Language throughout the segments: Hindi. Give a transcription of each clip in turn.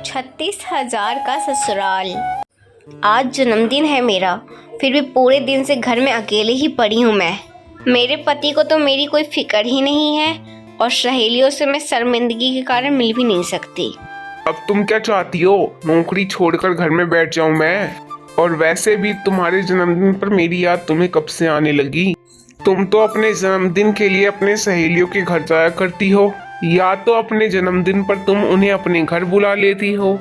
36,000 का ससुराल। आज जन्मदिन है मेरा, फिर भी पूरे दिन से घर में अकेले ही पड़ी हूँ मैं। मेरे पति को तो मेरी कोई फिक्र ही नहीं है और सहेलियों से मैं शर्मिंदगी के कारण मिल भी नहीं सकती। अब तुम क्या चाहती हो? नौकरी छोड़कर घर में बैठ जाऊं मैं? और वैसे भी तुम्हारे जन्मदिन पर मेरी याद तुम्हें कब से आने लगी? तुम तो अपने जन्मदिन के लिए अपने सहेलियों के घर जाया करती हो, या तो अपने जन्मदिन पर तुम उन्हें अपने घर बुला लेती हो।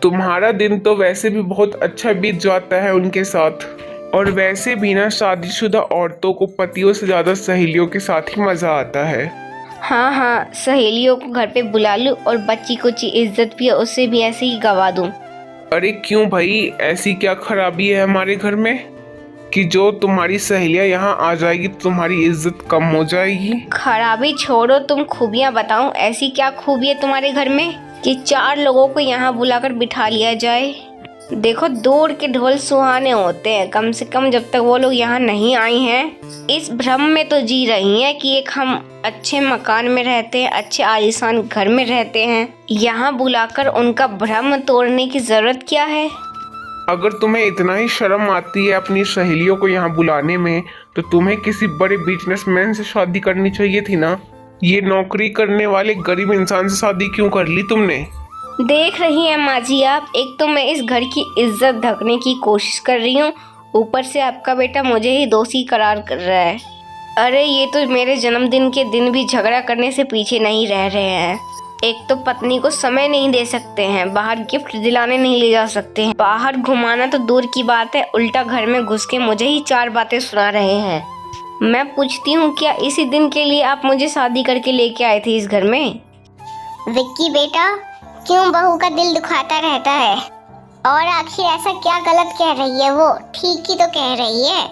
तुम्हारा दिन तो वैसे भी बहुत अच्छा बीत जाता है उनके साथ। और वैसे भी ना, शादीशुदा औरतों को पतियों से ज्यादा सहेलियों के साथ ही मजा आता है। हाँ, सहेलियों को घर पे बुला लूं और बच्ची कुची इज्जत भी है उससे भी ऐसे ही गवा दूं। अरे क्यों भाई, ऐसी क्या खराबी है हमारे घर में कि जो तुम्हारी सहेलियां यहाँ आ जाएगी तो तुम्हारी इज्जत कम हो जाएगी? खराबी छोड़ो, तुम खूबियाँ बताओ। ऐसी क्या खूबी है तुम्हारे घर में कि 4 लोगों को यहाँ बुलाकर बिठा लिया जाए? देखो, दूर के ढोल सुहाने होते हैं, कम से कम जब तक वो लोग यहाँ नहीं आई हैं। इस भ्रम में तो जी रही हैं कि एक हम अच्छे मकान में रहते हैं, अच्छे आलीशान घर में रहते हैं। यहाँ बुलाकर उनका भ्रम तोड़ने की जरूरत क्या है? अगर तुम्हें इतना ही शर्म आती है अपनी सहेलियों को यहाँ बुलाने में, तो तुम्हें किसी बड़े बिजनेसमैन से शादी करनी चाहिए थी ना। ये नौकरी करने वाले गरीब इंसान से शादी क्यों कर ली तुमने? देख रही हैं माँ जी आप, एक तो मैं इस घर की इज्जत ढकने की कोशिश कर रही हूँ, ऊपर से आपका बेटा मुझे ही दोषी करार कर रहा है। अरे ये तो मेरे जन्मदिन के दिन भी झगड़ा करने से पीछे नहीं रह रहे हैं। एक तो पत्नी को समय नहीं दे सकते हैं, बाहर गिफ्ट दिलाने नहीं ले जा सकते हैं, बाहर घुमाना तो दूर की बात है, उल्टा घर में घुस के मुझे ही 4 बातें सुना रहे हैं। मैं पूछती हूँ, क्या इसी दिन के लिए आप मुझे शादी करके लेके आए थे इस घर में? विक्की बेटा, क्यों बहू का दिल दुखाता रहता है? और आखिर ऐसा क्या गलत कह रही है? वो ठीक ही तो कह रही है।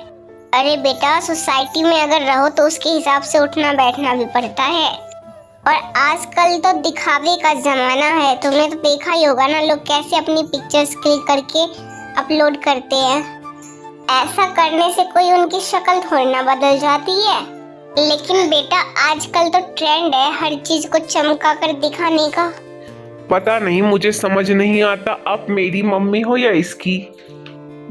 अरे बेटा, सोसाइटी में अगर रहो तो उसके हिसाब से उठना बैठना भी पड़ता है। और आजकल तो दिखावे का जमाना है, तुमने तो देखा ही होगा ना, लोग कैसे अपनी पिक्चर्स क्लिक करके अपलोड करते हैं। ऐसा करने से कोई उनकी शक्ल थोड़ी ना बदल जाती है। लेकिन बेटा, आजकल तो ट्रेंड है हर चीज को चमका कर दिखाने का। पता नहीं, मुझे समझ नहीं आता, आप मेरी मम्मी हो या इसकी?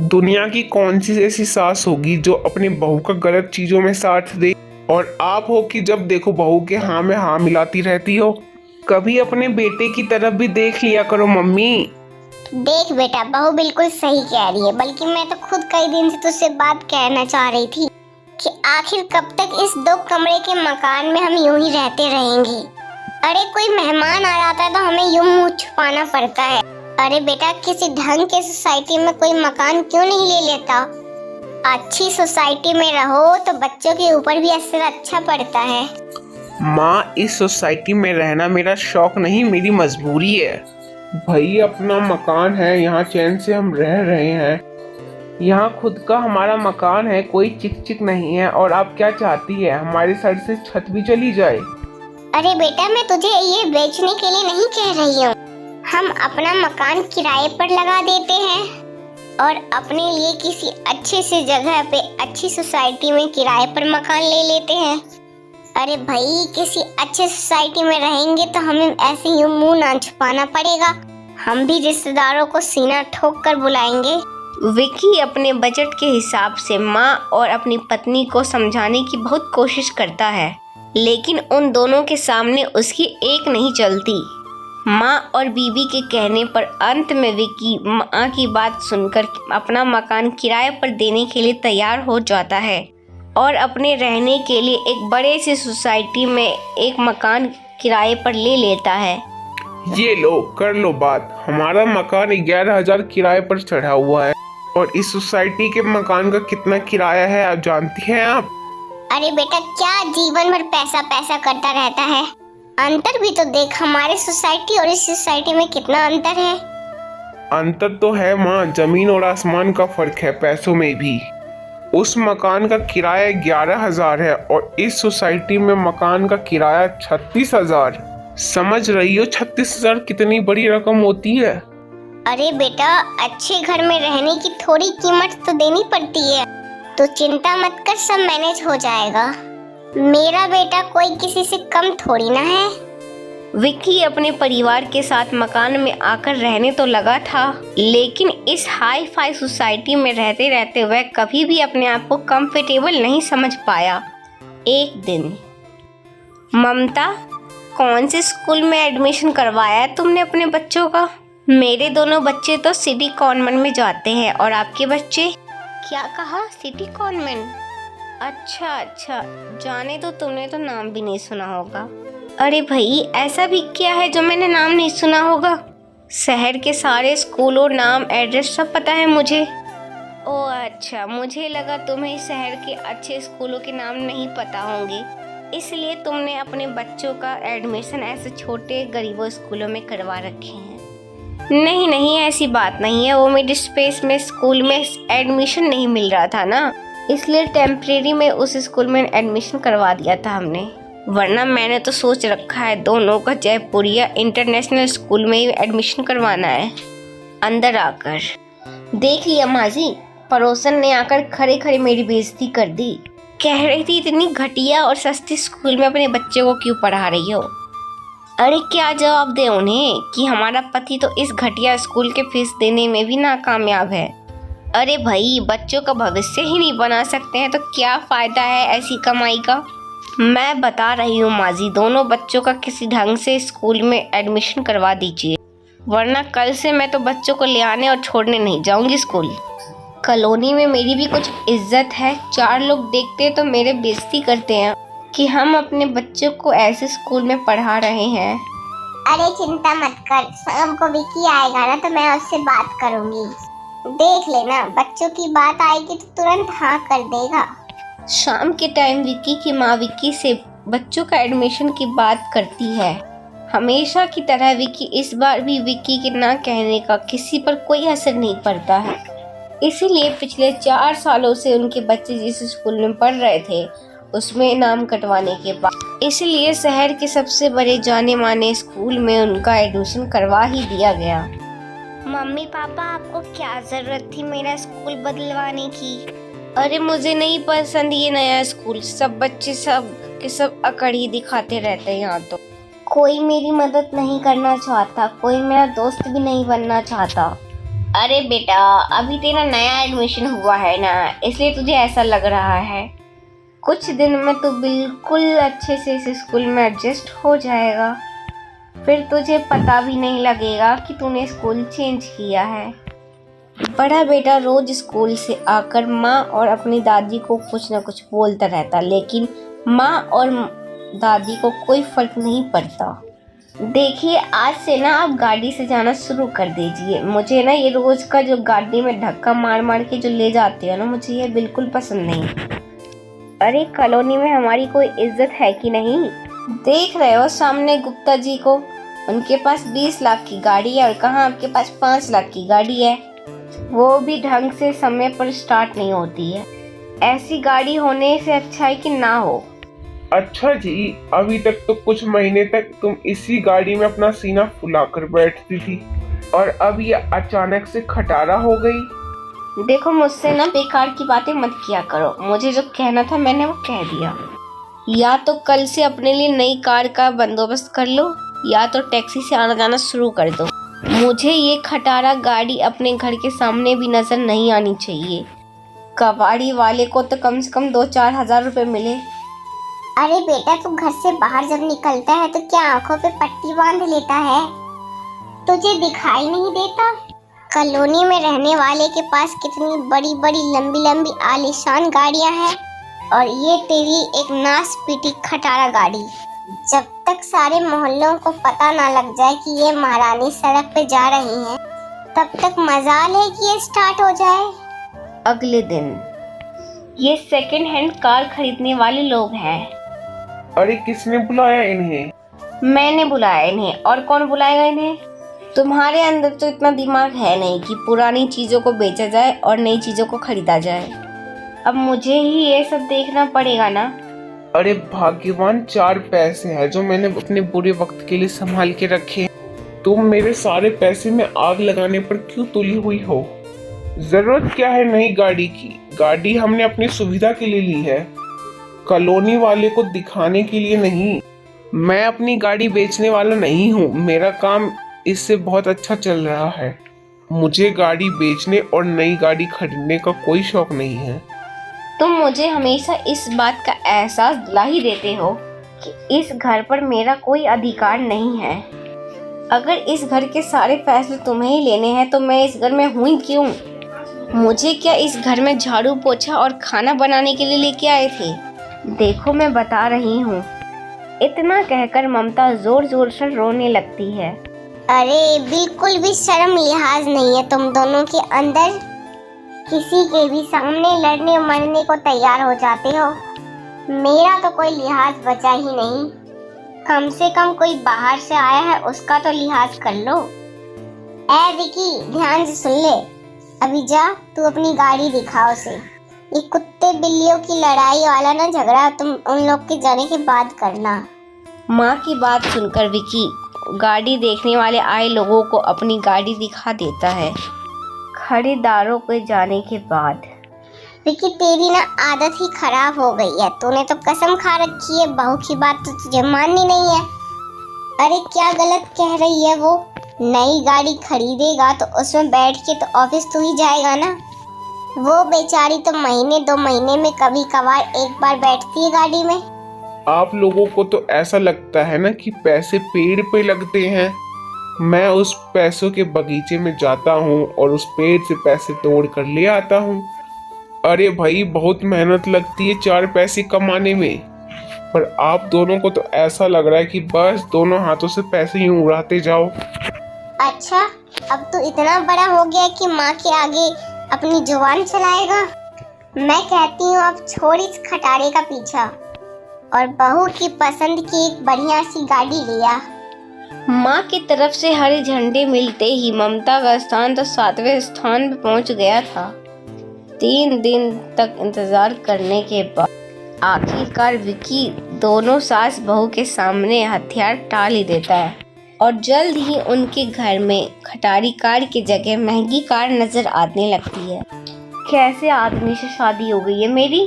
दुनिया की कौन सी ऐसी सास होगी जो अपनी बहू का गलत चीजों में साथ दे, और आप हो कि जब देखो बहू के हाँ में हाँ मिलाती रहती हो। कभी अपने बेटे की तरफ भी देख लिया करो मम्मी। देख बेटा, बहू बिल्कुल सही कह रही है, बल्कि मैं तो खुद कई दिन से तुझसे बात कहना चाह रही थी कि आखिर कब तक इस 2 कमरे के मकान में हम यूं ही रहते रहेंगे। अरे कोई मेहमान आ जाता है तो हमें यूं मुंह छुपाना पड़ता है। अरे बेटा, किसी ढंग के सोसाइटी में कोई मकान क्यों नहीं ले लेता? अच्छी सोसाइटी में रहो तो बच्चों के ऊपर भी असर अच्छा पड़ता है। माँ, इस सोसाइटी में रहना मेरा शौक नहीं, मेरी मजबूरी है। भाई, अपना मकान है, यहाँ चैन से हम रह रहे हैं, यहाँ खुद का हमारा मकान है, कोई चिक चिक नहीं है। और आप क्या चाहती है, हमारे सर से छत भी चली जाए? अरे बेटा, मैं तुझे ये बेचने के लिए नहीं कह रही हूँ। हम अपना मकान किराए पर लगा देते हैं और अपने लिए किसी अच्छे से जगह पे अच्छी सोसाइटी में किराए पर मकान ले लेते हैं। अरे भाई, किसी अच्छे सोसाइटी में रहेंगे तो हमें ऐसे यूं मुंह ना छुपाना पड़ेगा, हम भी रिश्तेदारों को सीना ठोक कर बुलाएंगे। विक्की अपने बजट के हिसाब से माँ और अपनी पत्नी को समझाने की बहुत कोशिश करता है, लेकिन उन दोनों के सामने उसकी एक नहीं चलती। माँ और बीबी के कहने पर अंत में विक्की माँ की बात सुनकर अपना मकान किराए पर देने के लिए तैयार हो जाता है और अपने रहने के लिए एक बड़े से सोसाइटी में एक मकान किराए पर ले लेता है। ये लो, कर लो बात। हमारा मकान 11,000 किराए पर चढ़ा हुआ है, और इस सोसाइटी के मकान का कितना किराया है आप जानती हैं आप? अरे बेटा, क्या जीवन भर पैसा पैसा करता रहता है? अंतर भी तो देख, हमारे सोसाइटी और इस सोसाइटी में कितना अंतर है। अंतर तो है माँ, जमीन और आसमान का फर्क है पैसों में भी। उस मकान का किराया 11,000 है और इस सोसाइटी में मकान का किराया 36,000। समझ रही हो 36,000 कितनी बड़ी रकम होती है? अरे बेटा, अच्छे घर में रहने की थोड़ी कीमत तो देनी पड़ती है। तो चिंता मत कर, सब मैनेज हो जाएगा। मेरा बेटा कोई किसी से कम थोड़ी ना है। विक्की अपने परिवार के साथ मकान में आकर रहने तो लगा था, लेकिन इस हाई फाई सोसाइटी में रहते रहते वह कभी भी अपने आप को कंफर्टेबल नहीं समझ पाया। एक दिन, ममता, कौन से स्कूल में एडमिशन करवाया है तुमने अपने बच्चों का? मेरे दोनों बच्चे तो सिटी कॉन्वेंट में जाते हैं, और आपके बच्चे? क्या कहा? City convent? अच्छा, जाने तो तुमने तो नाम भी नहीं सुना होगा। अरे भाई, ऐसा भी क्या है जो मैंने नाम नहीं सुना होगा? शहर के सारे स्कूलों, नाम, एड्रेस सब पता है मुझे। ओह अच्छा, मुझे लगा तुम्हें शहर के अच्छे स्कूलों के नाम नहीं पता होंगे, इसलिए तुमने अपने बच्चों का एडमिशन ऐसे छोटे गरीबों स्कूलों में करवा रखे हैं। नहीं, ऐसी बात नहीं है। वो मिड स्पेस में स्कूल में एडमिशन नहीं मिल रहा था ना, इसलिए टेम्परेरी में उस स्कूल में एडमिशन करवा दिया था हमने, वरना मैंने तो सोच रखा है दोनों का जयपुरिया इंटरनेशनल स्कूल में ही एडमिशन करवाना है। अंदर आकर देख लिया माँ जी, पड़ोसन ने आकर खड़े खड़े मेरी बेइज्जती कर दी। कह रही थी इतनी घटिया और सस्ती स्कूल में अपने बच्चे को क्यों पढ़ा रही हो। अरे क्या जवाब दे उन्हें कि हमारा पति तो इस घटिया स्कूल के फीस देने में भी नाकामयाब है। अरे भाई, बच्चों का भविष्य ही नहीं बना सकते हैं तो क्या फ़ायदा है ऐसी कमाई का। मैं बता रही हूँ माँ जी, दोनों बच्चों का किसी ढंग से स्कूल में एडमिशन करवा दीजिए, वरना कल से मैं तो बच्चों को ले आने और छोड़ने नहीं जाऊँगी स्कूल। कॉलोनी में मेरी भी कुछ इज्जत है, 4 लोग देखते तो मेरे बेइज्जती करते हैं कि हम अपने बच्चों को ऐसे स्कूल में पढ़ा रहे हैं। अरे चिंता मत कर, शाम को विक्की आएगा ना तो मैं उससे बात करूंगी। देख लेना, बच्चों की बात आएगी तो तुरंत हाँ कर देगा। शाम के टाइम विक्की की माँ विक्की से बच्चों का एडमिशन की बात करती है। हमेशा की तरह विक्की इस बार भी विक्की के ना कहने का किसी पर कोई असर नहीं पड़ता है, इसीलिए पिछले 4 सालों से उनके बच्चे जिस स्कूल में पढ़ रहे थे उसमें नाम कटवाने के बाद इसलिए शहर के सबसे बड़े जाने माने स्कूल में उनका एडमिशन करवा ही दिया गया। मम्मी पापा, आपको क्या जरूरत थी मेरा स्कूल बदलवाने की? अरे मुझे नहीं पसंद ये नया स्कूल, सब बच्चे सब के सब अकड़ी दिखाते रहते हैं यहाँ तो। कोई मेरी मदद नहीं करना चाहता, कोई मेरा दोस्त भी नहीं बनना चाहता। अरे बेटा, अभी तेरा नया एडमिशन हुआ है ना, इसलिए तुझे ऐसा लग रहा है। कुछ दिन में तो बिल्कुल अच्छे से इस स्कूल में एडजस्ट हो जाएगा, फिर तुझे पता भी नहीं लगेगा कि तूने स्कूल चेंज किया है। बड़ा बेटा रोज स्कूल से आकर माँ और अपनी दादी को कुछ न कुछ बोलता रहता, लेकिन माँ और दादी को कोई फर्क नहीं पड़ता। देखिए, आज से ना आप गाड़ी से जाना शुरू कर दीजिए। मुझे ना ये रोज का जो गाड़ी में धक्का मार मार के जो ले जाते हो ना, मुझे ये बिल्कुल पसंद नहीं। अरे कॉलोनी में हमारी कोई इज्जत है कि नहीं? देख रहे हो सामने गुप्ता जी को, उनके पास 20 लाख की गाड़ी है और कहाँ आपके पास 5 लाख की गाड़ी है, वो भी ढंग से समय पर स्टार्ट नहीं होती है। ऐसी गाड़ी होने से अच्छा है कि ना हो। अच्छा जी, अभी तक तो कुछ महीने तक तुम इसी गाड़ी में अपना सीना फुलाकर बैठती थी और अब ये अचानक से खटारा हो गई। देखो, मुझसे ना बेकार की बातें मत किया करो, मुझे जो कहना था मैंने वो कह दिया। या तो कल से अपने लिए नई कार का बंदोबस्त कर लो या तो टैक्सी से आना जाना शुरू कर दो। मुझे ये खटारा गाड़ी अपने घर के सामने भी नजर नहीं आनी चाहिए। कबाड़ी वाले को तो कम से कम 2-4 हज़ार रुपए मिले। अरे बेटा, तू घर से बाहर जब निकलता है तो क्या आंखों पे पट्टी बांध लेता है? तुझे दिखाई नहीं देता? कॉलोनी में रहने वाले के पास कितनी बड़ी बड़ी लंबी लंबी आलीशान गाड़ियां हैं और ये तेरी एक नास पीटी खटारा गाड़ी। जब तक सारे मोहल्लों को पता ना लग जाए कि ये महारानी सड़क पे जा रही हैं, तब तक मजाल है कि ये स्टार्ट हो जाए। अगले दिन ये सेकंड हैंड कार खरीदने वाले लोग हैं। अरे किसने बुलाया इन्हें? मैंने बुलाया इन्हें, और कौन बुलाएगा इन्हें? तुम्हारे अंदर तो इतना दिमाग है नहीं कि पुरानी चीज़ों को बेचा जाए और नई चीज़ों को खरीदा जाए। अब मुझे ही ये सब देखना पड़ेगा ना। अरे भाग्यवान 4 पैसे हैं जो मैंने अपने बुरे वक्त के लिए संभाल के रखे। तुम मेरे सारे पैसे में आग लगाने पर क्यों तुली हुई हो? जरूरत क्या है नई गाड़ी की? गाड़ी हमने अपनी सुविधा के लिए ली है, कॉलोनी वाले को दिखाने के लिए नहीं। मैं अपनी गाड़ी बेचने वाला नहीं हूँ, मेरा काम इससे बहुत अच्छा चल रहा है। मुझे गाड़ी बेचने और नई गाड़ी खरीदने का कोई शौक नहीं है। तुम मुझे हमेशा इस बात का एहसास दिला ही देते हो कि इस घर पर मेरा कोई अधिकार नहीं है। अगर इस घर के सारे फैसले तुम्हें ही लेने हैं तो मैं इस घर में हूँ ही क्यों? मुझे क्या इस घर में झाड़ू पोछा और खाना बनाने के लिए लेके आए थे? देखो मैं बता रही हूँ। इतना कहकर ममता जोर जोर से रोने लगती है। अरे बिल्कुल भी शर्म लिहाज नहीं है तुम दोनों के अंदर। किसी के भी सामने लड़ने मरने को तैयार हो जाते हो। मेरा तो कोई लिहाज बचा ही नहीं। कम से कम कोई बाहर से आया है उसका तो लिहाज कर लो। ए विकी, ध्यान से सुन ले। अभी जा तू अपनी गाड़ी दिखा उसे। ये कुत्ते बिल्लियों की लड़ाई वाला ना झगड़ा तुम उन लोग के जाने के बाद करना। माँ की बात सुनकर विकी गाड़ी देखने वाले आए लोगों को अपनी गाड़ी दिखा देता है। खरीदारों के जाने के बाद विकी तेरी ना आदत ही खराब हो गई है। तूने तो कसम खा रखी है, बहू की बात तो तुझे माननी नहीं है। अरे क्या गलत कह रही है वो? नई गाड़ी खरीदेगा तो उसमें बैठ के तो ऑफिस तू ही जाएगा ना। वो बेचारी तो महीने 2 महीने में कभी कभार एक बार बैठती है गाड़ी में। आप लोगों को तो ऐसा लगता है ना कि पैसे पेड़ पे लगते हैं। मैं उस पैसों के बगीचे में जाता हूँ और उस पेड़ से पैसे तोड़ कर ले आता हूँ। अरे भाई, बहुत मेहनत लगती है 4 पैसे कमाने में। पर आप दोनों को तो ऐसा लग रहा है कि बस दोनों हाथों से पैसे ही उड़ाते जाओ। अच्छा, अब तू इतना बड़ा हो गया कि माँ के आगे अपनी जुबान चलाएगा। मैं कहती हूँ अब छोड़ इस खटारे का पीछा और बहू की पसंद की एक बढ़िया सी गाड़ी लिया। माँ की तरफ से हरे झंडे मिलते ही ममता का स्थान तो 7वें स्थान पे पहुंच गया था। 3 दिन तक इंतजार करने के बाद आखिरकार विकी दोनों सास बहू के सामने हथियार टाल ही देता है और जल्द ही उनके घर में खटारी कार की जगह महंगी कार नजर आने लगती है। कैसे आदमी से शादी हो गई है मेरी?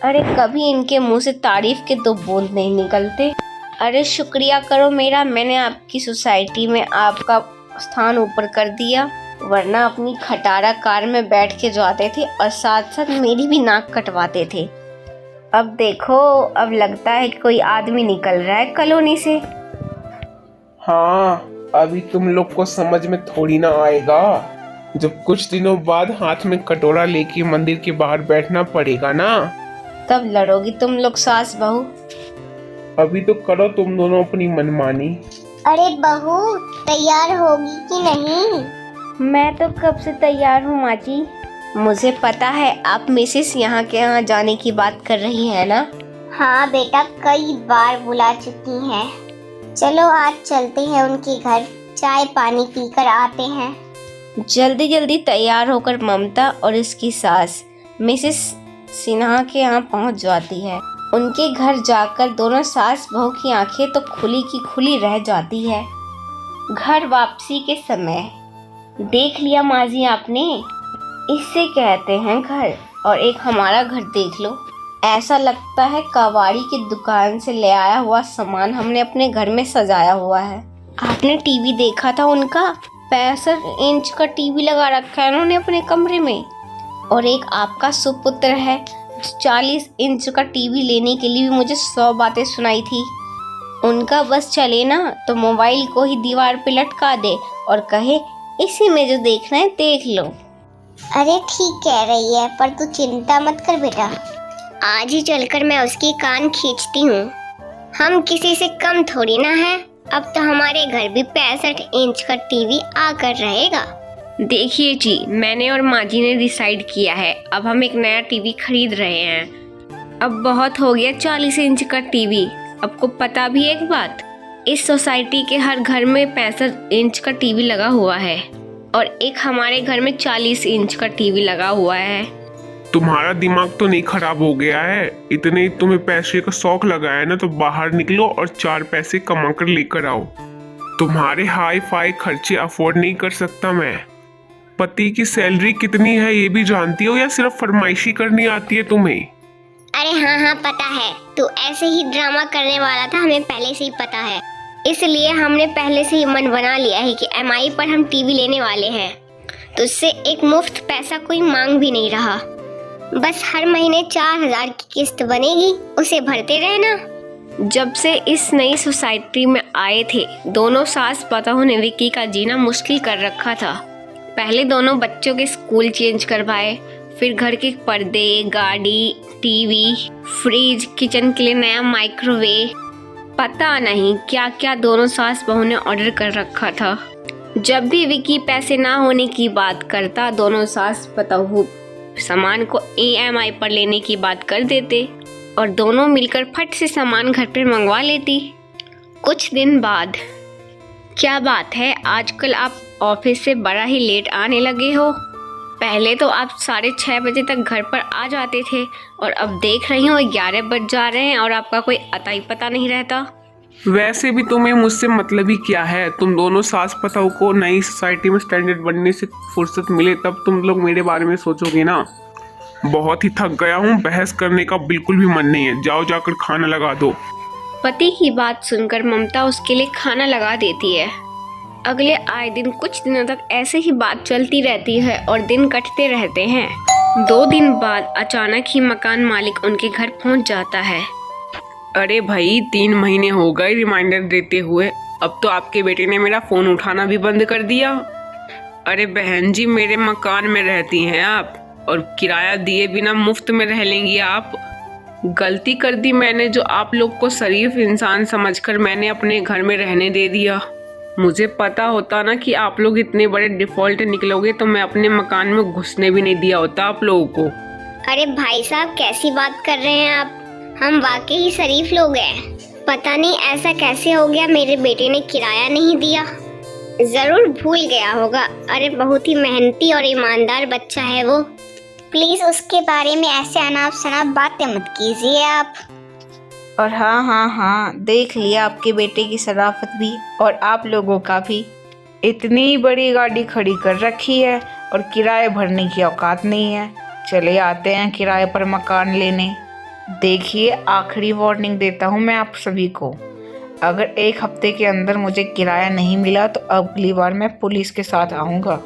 अरे कभी इनके मुंह से तारीफ के 2 बूंद नहीं निकलते। अरे शुक्रिया करो मेरा, मैंने आपकी सोसाइटी में आपका स्थान ऊपर कर दिया, वरना अपनी खटारा कार में बैठ के जाते थे और साथ साथ मेरी भी नाक कटवाते थे। अब देखो, अब लगता है कि कोई आदमी निकल रहा है कॉलोनी से। हाँ, अभी तुम लोग को समझ में थोड़ी ना आएगा। जब कुछ दिनों बाद हाथ में कटोरा लेके मंदिर के बाहर बैठना पड़ेगा ना, तब लड़ोगी तुम लोग सास बहू। अभी तो करो तुम दोनों अपनी मनमानी। अरे बहू, तैयार होगी कि नहीं? मैं तो कब से तैयार हूँ माँ जी। मुझे पता है आप मिसेस यहाँ के यहाँ जाने की बात कर रही हैं ना। हाँ बेटा, कई बार बुला चुकी हैं। चलो आज चलते हैं उनके घर, चाय पानी पीकर आते हैं। जल्दी जल्दी तैयार होकर ममता और उसकी सास मिसेस सिन्हा के यहाँ पहुँच जाती है। उनके घर जाकर दोनों सास बहू की आंखें तो खुली की खुली रह जाती है। घर वापसी के समय देख लिया माँ जी आपने, इससे कहते हैं घर, और एक हमारा घर देख लो। ऐसा लगता है कबाड़ी की दुकान से ले आया हुआ सामान हमने अपने घर में सजाया हुआ है। आपने टीवी देखा था उनका? 65 इंच का टीवी लगा रखा है उन्होंने अपने कमरे में। और एक आपका सुपुत्र है, 40 इंच का टीवी लेने के लिए भी मुझे 100 बातें सुनाई थी। उनका बस चले ना तो मोबाइल को ही दीवार पे लटका दे और कहे इसी में जो देखना है देख लो। अरे ठीक कह रही है, पर तू चिंता मत कर बेटा, आज ही चलकर मैं उसकी कान खींचती हूँ। हम किसी से कम थोड़ी ना हैं। अब तो हमारे घर भी 65 इंच का टीवी आकर रहेगा। देखिए जी, मैंने और माँ जी ने डिसाइड किया है, अब हम एक नया टीवी खरीद रहे हैं। अब बहुत हो गया 40 इंच का टीवी। आपको पता भी एक बात, इस सोसाइटी के हर घर में 65 इंच का टीवी लगा हुआ है और एक हमारे घर में 40 इंच का टीवी लगा हुआ है। तुम्हारा दिमाग तो नहीं खराब हो गया है? इतने तुम्हें पैसे का शौक लगा है ना, तो बाहर निकलो और 4 पैसे कमा कर लेकर आओ। तुम्हारे हाई फाई खर्चे अफोर्ड नहीं कर सकता मैं। पति की सैलरी कितनी है ये भी जानती हो या सिर्फ फरमाइशी करनी आती है तुम्हें? अरे हाँ हाँ पता है, तू ऐसे ही ड्रामा करने वाला था, हमें पहले से ही पता है। इसलिए हमने पहले से ही मन बना लिया है कि एमआई पर हम टीवी लेने वाले हैं। तुझसे एक मुफ्त पैसा कोई मांग भी नहीं रहा, बस हर महीने 4000 की किस्त बनेगी, उसे भरते रहना। जब से इस नई सोसाइटी में आए थे, दोनों सास पतोह ने विक्की का जीना मुश्किल कर रखा था। पहले दोनों बच्चों के स्कूल चेंज करवाए, फिर घर के पर्दे, गाड़ी, टीवी, फ्रिज, किचन के लिए नया माइक्रोवेव, पता नहीं क्या क्या दोनों सास बहू ने ऑर्डर कर रखा था। जब भी विक्की पैसे ना होने की बात करता, दोनों सास पतोह सामान को EMI पर लेने की बात कर देते और दोनों मिलकर फट से सामान घर पर मंगवा लेती। कुछ दिन बाद, क्या बात है आजकल आप ऑफिस से बड़ा ही लेट आने लगे हो? पहले तो आप 6:30 बजे तक घर पर आ जाते थे और अब देख रही हूँ 11 बज जा रहे हैं और आपका कोई अता ही पता नहीं रहता। वैसे भी तुम्हें मुझसे मतलब ही क्या है? तुम दोनों सास पतोह को नई सोसाइटी में स्टैंडर्ड बनने से फुर्सत मिले तब तुम लोग मेरे बारे में सोचोगे ना। बहुत ही थक गया हूँ, बहस करने का बिल्कुल भी मन नहीं है। जाओ जाकर खाना लगा दो। पति की बात सुनकर ममता उसके लिए खाना लगा देती है। अगले आए दिन कुछ दिनों तक ऐसे ही बात चलती रहती है और दिन कटते रहते हैं। 2 दिन बाद अचानक ही मकान मालिक उनके घर पहुंच जाता है। अरे भाई, 3 महीने हो गए रिमाइंडर देते हुए, अब तो आपके बेटे ने मेरा फोन उठाना भी बंद कर दिया। अरे बहन जी, मेरे मकान में रहती हैं आप और किराया दिए बिना मुफ्त में रह लेंगी आप। गलती कर दी मैंने, जो आप लोग को शरीफ इंसान समझकर मैंने अपने घर में रहने दे दिया। मुझे पता होता ना कि आप लोग इतने बड़े डिफॉल्ट निकलोगे तो मैं अपने मकान में घुसने भी नहीं दिया होता आप लोगों को। अरे भाई साहब, कैसी बात कर रहे हैं आप? हम वाकई ही शरीफ लोग हैं। पता नहीं ऐसा कैसे हो गया, मेरे बेटे ने किराया नहीं दिया। जरूर भूल गया होगा। अरे बहुत ही मेहनती और ईमानदार बच्चा है वो। प्लीज उसके बारे में ऐसे अनाप शनाप बातें मत कीजिए आप। और हाँ, देख लिया आपके बेटे की शराफत भी और आप लोगों का भी। इतनी बड़ी गाड़ी खड़ी कर रखी है और किराए भरने की औकात नहीं है। चले आते हैं किराए पर मकान लेने। देखिए, आखिरी वार्निंग देता हूँ मैं आप सभी को, अगर 1 हफ्ते के अंदर मुझे किराया नहीं मिला तो अगली बार मैं पुलिस के साथ आऊँगा।